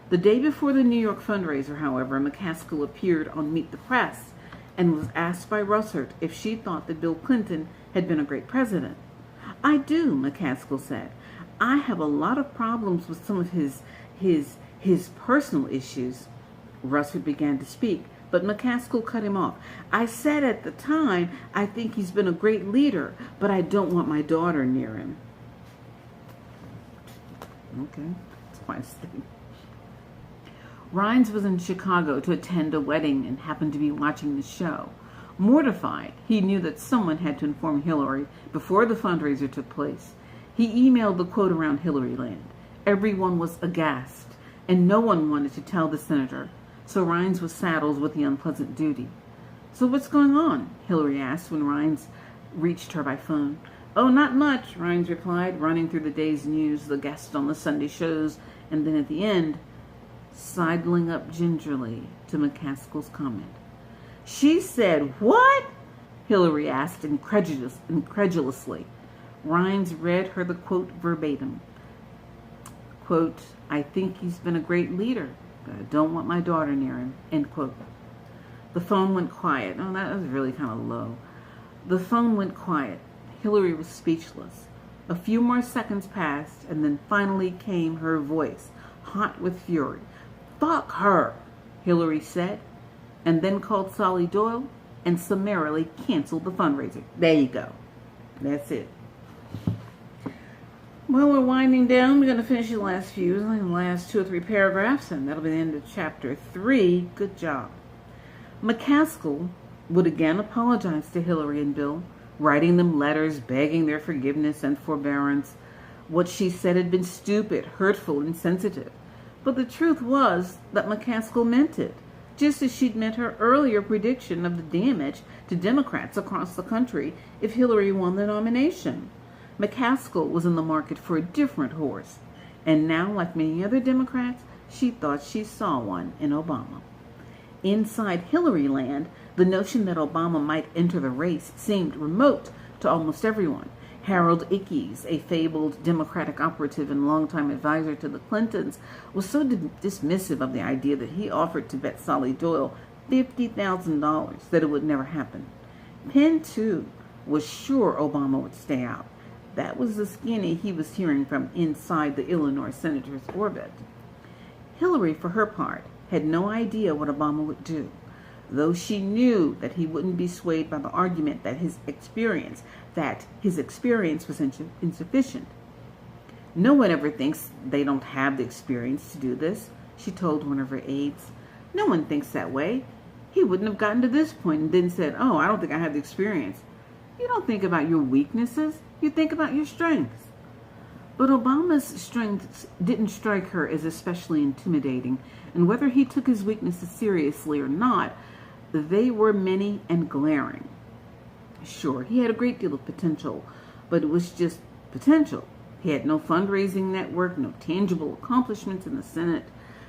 The day before the New York fundraiser, however, McCaskill appeared on Meet the Press and was asked by Russert if she thought that Bill Clinton had been a great president. "I do," McCaskill said. "I have a lot of problems with some of his personal issues." Russert began to speak, but McCaskill cut him off. "I said at the time, I think he's been a great leader, but I don't want my daughter near him." Okay, that's quite a statement. Rines was in Chicago to attend a wedding and happened to be watching the show. Mortified, he knew that someone had to inform Hillary before the fundraiser took place. He emailed the quote around Hillary Land. Everyone was aghast, and no one wanted to tell the senator, so Rines was saddled with the unpleasant duty. "So what's going on?" Hillary asked when Rines reached her by phone. "Oh, not much," Rines replied, running through the day's news, the guests on the Sunday shows, and then at the end, sidling up gingerly to McCaskill's comment. "She said what?" Hillary asked incredulously. Rines read her the quote verbatim. Quote, "I think he's been a great leader, but I don't want my daughter near him," end quote. The phone went quiet. Oh, that was really kind of low. The phone went quiet. Hillary was speechless. A few more seconds passed, and then finally came her voice, hot with fury. "Fuck her," Hillary said, and then called Sally Doyle and summarily canceled the fundraiser. There you go. That's it. Well, we're winding down. We're going to finish the last 2 or 3 paragraphs, and that'll be the end of chapter 3. Good job. McCaskill would again apologize to Hillary and Bill, writing them letters begging their forgiveness and forbearance. What she said had been stupid, hurtful, insensitive. But the truth was that McCaskill meant it, just as she'd meant her earlier prediction of the damage to Democrats across the country if Hillary won the nomination. McCaskill was in the market for a different horse, and now, like many other Democrats, she thought she saw one in Obama. Inside Hillary land, the notion that Obama might enter the race seemed remote to almost everyone. Harold Ickes, a fabled Democratic operative and longtime advisor to the Clintons, was so dismissive of the idea that he offered to bet Sally Doyle $50,000 that it would never happen. Penn, too, was sure Obama would stay out. That was the skinny he was hearing from inside the Illinois senator's orbit. Hillary, for her part, had no idea what Obama would do, though she knew that he wouldn't be swayed by the argument that his experience was insufficient. "No one ever thinks they don't have the experience to do this," she told one of her aides. "No one thinks that way. He wouldn't have gotten to this point and then said, 'Oh, I don't think I have the experience.' You don't think about your weaknesses. You think about your strengths." But Obama's strengths didn't strike her as especially intimidating, and whether he took his weaknesses seriously or not, they were many and glaring. Sure, he had a great deal of potential, but it was just potential. He had no fundraising network, no tangible accomplishments in the Senate.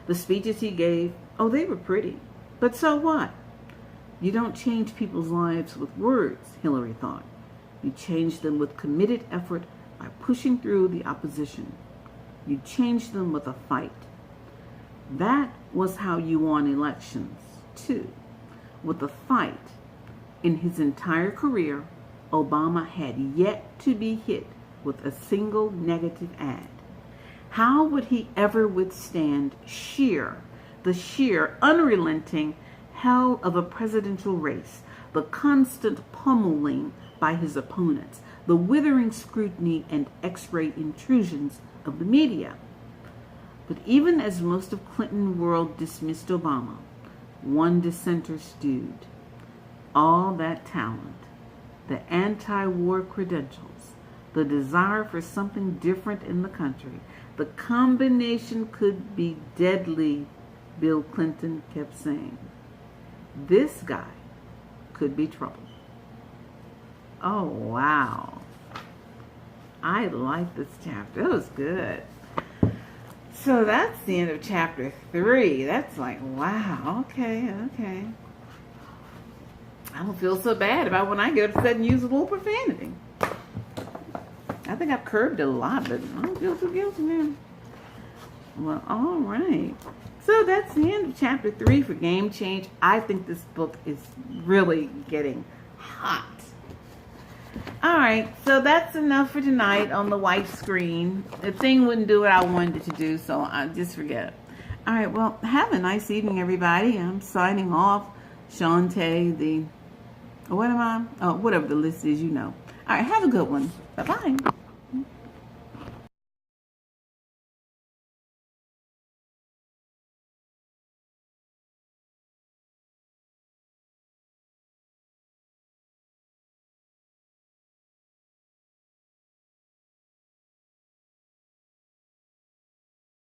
The speeches he gave, oh, they were pretty. But so what? You don't change people's lives with words, Hillary thought. You change them with committed effort by pushing through the opposition. You change them with a fight. That was how you won elections, too, with a fight. In his entire career, Obama had yet to be hit with a single negative ad. How would he ever withstand the sheer, unrelenting hell of a presidential race, the constant pummeling by his opponents, the withering scrutiny and X-ray intrusions of the media? But even as most of Clinton world dismissed Obama, one dissenter stewed. All that talent, the anti-war credentials, the desire for something different in the country, the combination could be deadly, Bill Clinton kept saying. This guy could be trouble. Oh, wow. I like this chapter. It was good. So that's the end of chapter 3. That's like, wow, okay. I don't feel so bad about when I get upset and use a little profanity. I think I've curbed it a lot, but I don't feel too guilty now. Well, all right. So that's the end of chapter 3 for Game Change. I think this book is really getting hot. All right, so that's enough for tonight on the white screen. The thing wouldn't do what I wanted it to do, so I just forget it. All right, well, have a nice evening, everybody. I'm signing off. Shantae, what am I? Oh, whatever the list is, you know. All right, have a good one. Bye-bye.